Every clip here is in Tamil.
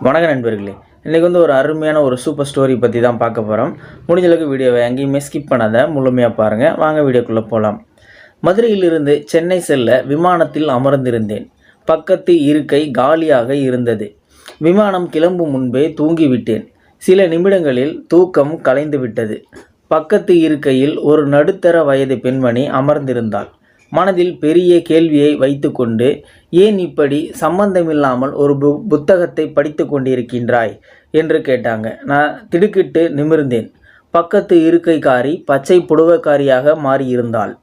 வணக்க நண்பர்களே, இன்றைக்கி ஒரு அருமையான சூப்பர் ஸ்டோரி பற்றி தான் பார்க்க போகிறோம். முடிஞ்சளவுக்கு வீடியோவை எங்கேயுமே ஸ்கிப் பண்ணாத முழுமையாக பாருங்கள். வாங்க வீடியோக்குள்ளே போகலாம். மதுரையிலிருந்து சென்னை செல்ல விமானத்தில் அமர்ந்திருந்தேன். பக்கத்து இருக்கை காலியாக இருந்தது. விமானம் கிளம்பும் முன்பே தூங்கிவிட்டேன். சில நிமிடங்களில் தூக்கம் கலைந்து விட்டது. பக்கத்து இருக்கையில் ஒரு நடுத்தர வயது பெண்மணி அமர்ந்திருந்தாள். மனதில் பெரிய கேள்வியை வைத்துக்கொண்டு, ஏன் இப்படி சம்பந்தமில்லாமல் ஒரு புத்தகத்தை படித்து கொண்டிருக்கின்றாய் என்று கேட்டாங்க. நான் திடுக்கிட்டு நிமிர்ந்தேன். பக்கத்து இருக்கைக்காரி பச்சை புடவைக்காரியாக மாறியிருந்தாள்.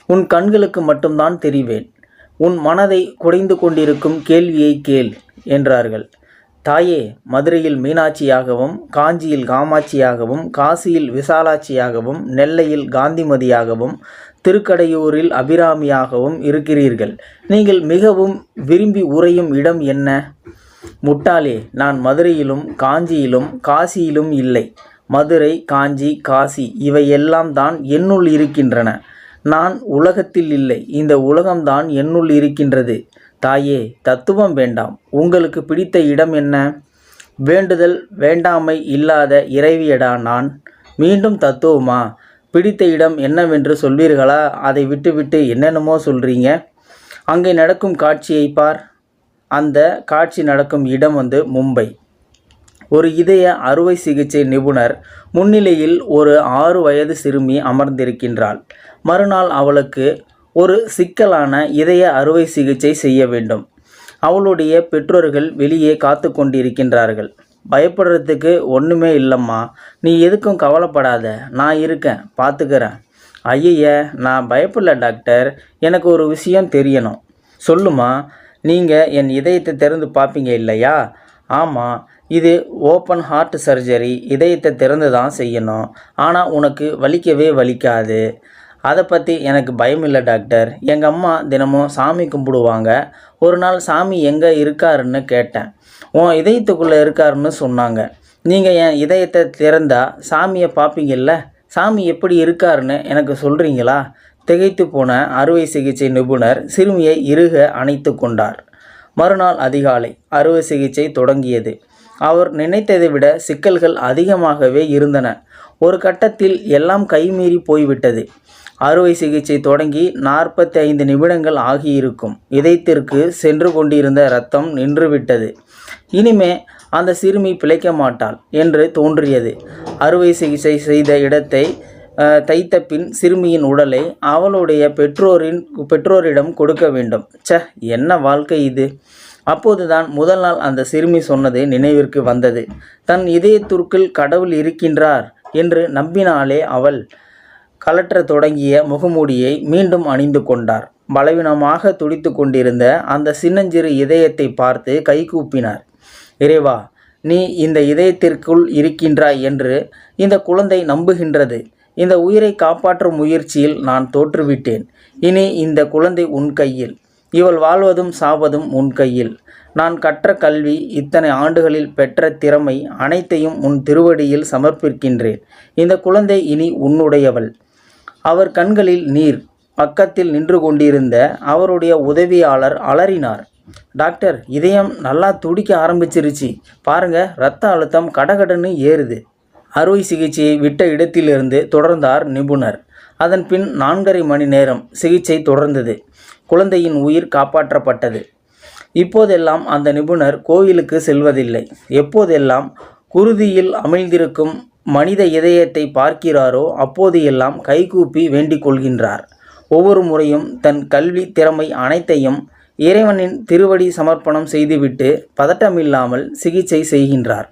உன் கண்களுக்கு மட்டும்தான் தெரிவேன். உன் மனதை குடைந்து கொண்டிருக்கும் கேள்வியை கேள் என்றார்கள். தாயே, மதுரையில் மீனாட்சியாகவும், காஞ்சியில் காமாட்சியாகவும், காசியில் விசாலாட்சியாகவும், நெல்லையில் காந்திமதியாகவும், திருக்கடையூரில் அபிராமியாகவும் இருக்கிறீர்கள். நீங்கள் மிகவும் விரும்பி உறையும் இடம் என்ன? முட்டாளே, நான் மதுரையிலும் காஞ்சியிலும் காசியிலும் இல்லை. மதுரை, காஞ்சி, காசி இவையெல்லாம் தான் என்னுள் இருக்கின்றன. நான் உலகத்தில் இல்லை, இந்த உலகம்தான் என்னுள் இருக்கின்றது. தாயே, தத்துவம் வேண்டாம். உங்களுக்கு பிடித்த இடம் என்ன? வேண்டுதல் வேண்டாமை இல்லாத இறைவியடா நான். மீண்டும் தத்துவமா? பிடித்த இடம் என்னவென்று சொல்வீர்களா? அதை விட்டுவிட்டு என்னென்னமோ சொல்கிறீங்க. அங்கே நடக்கும் காட்சியை பார். அந்த காட்சி நடக்கும் இடம் மும்பை. ஒரு இதய அறுவை சிகிச்சை நிபுணர் முன்னிலையில் ஒரு 6 வயது சிறுமி அமர்ந்திருக்கின்றாள். மறுநாள் அவளுக்கு ஒரு சிக்கலான இதய அறுவை சிகிச்சை செய்ய வேண்டும். அவளுடைய பெற்றோர்கள் வெளியே காத்து கொண்டிருக்கின்றார்கள். பயப்படுறதுக்கு ஒன்றுமே இல்லைம்மா, நீ எதுக்கும் கவலைப்படாத, நான் இருக்கேன், பார்த்துக்கிறேன். ஐய, நான் பயப்படல டாக்டர், எனக்கு ஒரு விஷயம் தெரியணும். சொல்லுமா. நீங்கள் என் இதயத்தை திறந்து பார்ப்பீங்க இல்லையா? ஆமாம், இது ஓப்பன் ஹார்ட் சர்ஜரி. இதயத்தை திறந்து தான் செய்யணும். ஆனால் உனக்கு வலிக்கவே வலிக்காது. அதை பற்றி எனக்கு பயம் இல்லை டாக்டர். எங்கள் அம்மா தினமும் சாமி கும்பிடுவாங்க. ஒரு நாள் சாமி எங்கே இருக்காருன்னு கேட்டேன். உன் இதயத்துக்குள்ளே இருக்காருன்னு சொன்னாங்க. நீங்கள் என் இதயத்தை திறந்தா சாமியை பார்ப்பீங்கல்ல, சாமி எப்படி இருக்காருன்னு எனக்கு சொல்கிறீங்களா? திகைத்து போன அறுவை சிகிச்சை நிபுணர் சிறுமியை இறுக அணைத்து கொண்டார். மறுநாள் அதிகாலை அறுவை சிகிச்சை தொடங்கியது. அவர் நினைத்ததை விட சிக்கல்கள் அதிகமாகவே இருந்தன. ஒரு கட்டத்தில் எல்லாம் கைமீறி போய்விட்டது. அறுவை சிகிச்சை தொடங்கி 45 நிமிடங்கள் ஆகியிருக்கும். இதயத்திற்கு சென்று கொண்டிருந்த இரத்தம் நின்றுவிட்டது. இனிமே அந்த சிறுமி பிழைக்க மாட்டாள் என்று தோன்றியது. அறுவை சிகிச்சை செய்த இடத்தை தைத்த பின் சிறுமியின் உடலை அவளுடைய பெற்றோரிடம் கொடுக்க வேண்டும். என்ன வாழ்க்கை இது! அப்போதுதான் முதல் நாள் அந்த சிறுமி சொன்னது நினைவிற்கு வந்தது. தன் இதயத்திற்குள் கடவுள் இருக்கின்றார் என்று நம்பினாலே அவள். கலற்ற தொடங்கிய முகமூடியை மீண்டும் அணிந்து கொண்டார். பலவீனமாக துடித்து கொண்டிருந்த அந்த சின்னஞ்சிறு இதயத்தை பார்த்து கைகூப்பினார். இறைவா, நீ இந்த இதயத்திற்குள் இருக்கின்றாய் என்று இந்த குழந்தை நம்புகின்றது. இந்த உயிரை காப்பாற்றும் முயற்சியில் நான் தோற்றுவிட்டேன். இனி இந்த குழந்தை உன் கையில். இவள் வாழ்வதும் சாவதும் உன் கையில். நான் கற்ற கல்வி, இத்தனை ஆண்டுகளில் பெற்ற திறமை அனைத்தையும் உன் திருவடியில் சமர்ப்பிக்கின்றேன். இந்த குழந்தை இனி உன்னுடையவள். அவர் கண்களில் நீர். பக்கத்தில் நின்று கொண்டிருந்த அவருடைய உதவியாளர் அலறினார். டாக்டர், இதயம் நல்லா துடிக்க ஆரம்பிச்சிருச்சு பாருங்க, இரத்த அழுத்தம் கடகடன்னு ஏறுது. அறுவை சிகிச்சையை விட்ட இடத்திலிருந்து தொடர்ந்தார் நிபுணர். அதன் பின் 4.5 மணி நேரம் சிகிச்சை தொடர்ந்தது. குழந்தையின் உயிர் காப்பாற்றப்பட்டது. இப்போதெல்லாம் அந்த நிபுணர் கோயிலுக்கு செல்வதில்லை. எப்போதெல்லாம் குருதியில் அமிழ்ந்திருக்கும் மனித இதயத்தை பார்க்கிறாரோ அப்போது எல்லாம் கைகூப்பி வேண்டிக் கொள்கின்றார். ஒவ்வொரு முறையும் தன் கல்வி திறமை அனைத்தையும் இறைவனின் திருவடி சமர்ப்பணம் செய்துவிட்டு பதட்டமில்லாமல் சிகிச்சை செய்கின்றார்.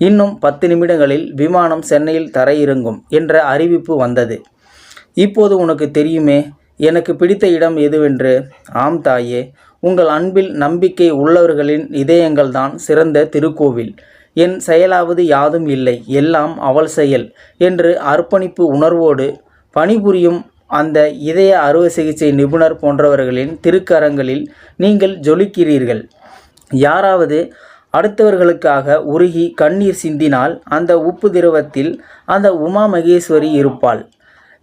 இன்னும் 10 நிமிடங்களில் விமானம் சென்னையில் தரையிறங்கும் என்ற அறிவிப்பு வந்தது. இப்போது உனக்கு தெரியுமே எனக்கு பிடித்த இடம் எதுவென்று. ஆம் தாயே, உங்கள் அன்பில் நம்பிக்கை உள்ளவர்களின் இதயங்கள்தான் சிறந்த திருக்கோவில். என் செயலாவது யாதும் இல்லை, எல்லாம் அவள் செயல் என்று அர்ப்பணிப்பு உணர்வோடு பணிபுரியும் அந்த இதய அறுவை சிகிச்சை நிபுணர் போன்றவர்களின் திருக்கரங்களில் நீங்கள் ஜொலிக்கிறீர்கள். யாராவது அடுத்தவர்களுக்காக உருகி கண்ணீர் சிந்தினால் அந்த உப்பு திரவத்தில் அந்த உமா மகேஸ்வரி இருப்பாள்.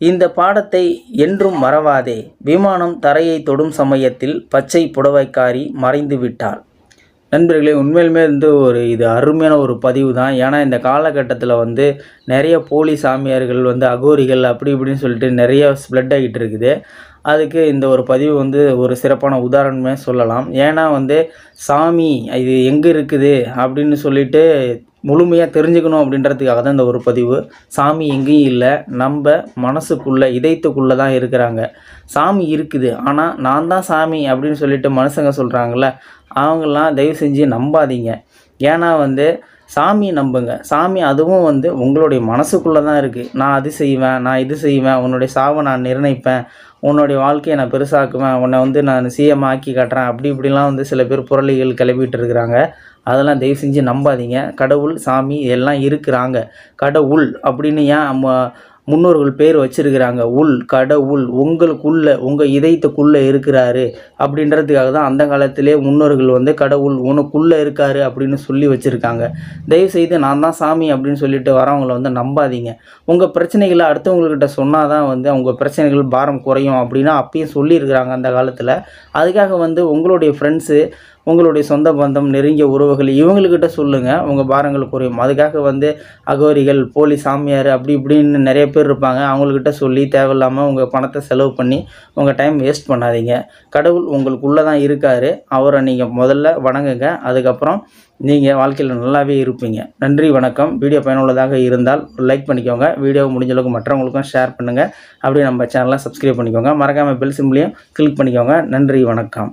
இந்த பாடத்தை என்றும் மறவாதே. விமானம் தரையை தொடும் சமயத்தில் பச்சை புடவைக்காரி மறைந்து விட்டாள். நண்பர்களே, உண்மையிலுமே இது அருமையான ஒரு பதிவு தான். ஏன்னா இந்த காலகட்டத்தில் நிறைய போலி சாமியார்கள் அகோரிகள் அப்படி இப்படின்னு சொல்லிட்டு நிறைய ஸ்ப்ரெட் ஆகிட்டு இருக்குது. அதுக்கு இந்த ஒரு பதிவு ஒரு சிறப்பான உதாரணமே சொல்லலாம். ஏன்னா சாமி இது எங்கே இருக்குது அப்படின்னு சொல்லிட்டு முழுமையாக தெரிஞ்சுக்கணும் அப்படின்றதுக்காக தான் இந்த ஒரு பதிவு. சாமி எங்கேயும் இல்லை, நம்ம மனசுக்குள்ளே இதயத்துக்குள்ளே தான் இருக்கிறாங்க. சாமி இருக்குது, ஆனால் நான் தான் சாமி அப்படின்னு சொல்லிட்டு மனுஷங்க சொல்கிறாங்கள, அவங்களாம் தயவு செஞ்சு நம்பாதீங்க. ஏன்னா சாமி நம்புங்க. சாமி அதுவும் உங்களுடைய மனசுக்குள்ளே தான் இருக்குது. நான் அது செய்வேன், நான் இது செய்வேன், உன்னுடைய சாவை நான் நிர்ணயிப்பேன், உன்னுடைய வாழ்க்கையை நான் பெருசாக்குவேன், உன்னை நான் சிஎம் ஆக்கி காட்டுறேன், அப்படி இப்படிலாம் சில பேர் புரளிகள் கிளப்பிட்டு இருக்கிறாங்க. அதெல்லாம் தயவு செஞ்சு நம்பாதீங்க. கடவுள், சாமி எல்லாம் இருக்கிறாங்க. கடவுள் அப்படின்னு ஏன் முன்னோர்கள் பேர் வச்சிருக்கிறாங்க? கடவுள் உங்களுக்குள்ளே, உங்கள் இதயத்துக்குள்ளே இருக்கிறாரு அப்படின்றதுக்காக தான் அந்த காலத்திலே முன்னோர்கள் கடவுள் உனக்குள்ளே இருக்காரு அப்படின்னு சொல்லி வச்சுருக்காங்க. தயவுசெய்து நான் தான் சாமி அப்படின்னு சொல்லிட்டு வரவங்களை நம்பாதீங்க. உங்கள் பிரச்சனைகளை அடுத்தவங்கக்கிட்ட சொன்னால் தான் உங்கள் பிரச்சனைகள் பாரம் குறையும் அப்படின்னு அப்பயும் சொல்லியிருக்கிறாங்க அந்த காலத்தில். அதுக்காக உங்களுடைய ஃப்ரெண்ட்ஸு, உங்களுடைய சொந்த பந்தம், நெருங்கிய உறவுகள் இவங்கக்கிட்ட சொல்லுங்கள், உங்கள் பாரங்கள் குறையும். அதுக்காக அகோரிகள், போலி சாமியார் அப்படி இப்படின்னு நிறைய பேர் இருப்பாங்க. அவங்கக்கிட்ட சொல்லி தேவையில்லாமல் உங்கள் பணத்தை செலவு பண்ணி உங்கள் டைம் வேஸ்ட் பண்ணாதீங்க. கடவுள் உங்களுக்குள்ளே தான் இருக்கார். அவரை நீங்கள் முதல்ல வணங்குங்க. அதுக்கப்புறம் நீங்கள் வாழ்க்கையில் நல்லாவே இருப்பீங்க. நன்றி, வணக்கம். வீடியோ பயனுள்ளதாக இருந்தால் ஒரு லைக் பண்ணிக்கோங்க. வீடியோ முடிஞ்ச அளவுக்கு மற்றவங்களுக்கும் ஷேர் பண்ணுங்கள். அப்படியே நம்ம சேனலை சப்ஸ்கிரைப் பண்ணிக்கோங்க. மறக்காமல் பெல் சிம்பிளையும் கிளிக் பண்ணிக்கோங்க. நன்றி, வணக்கம்.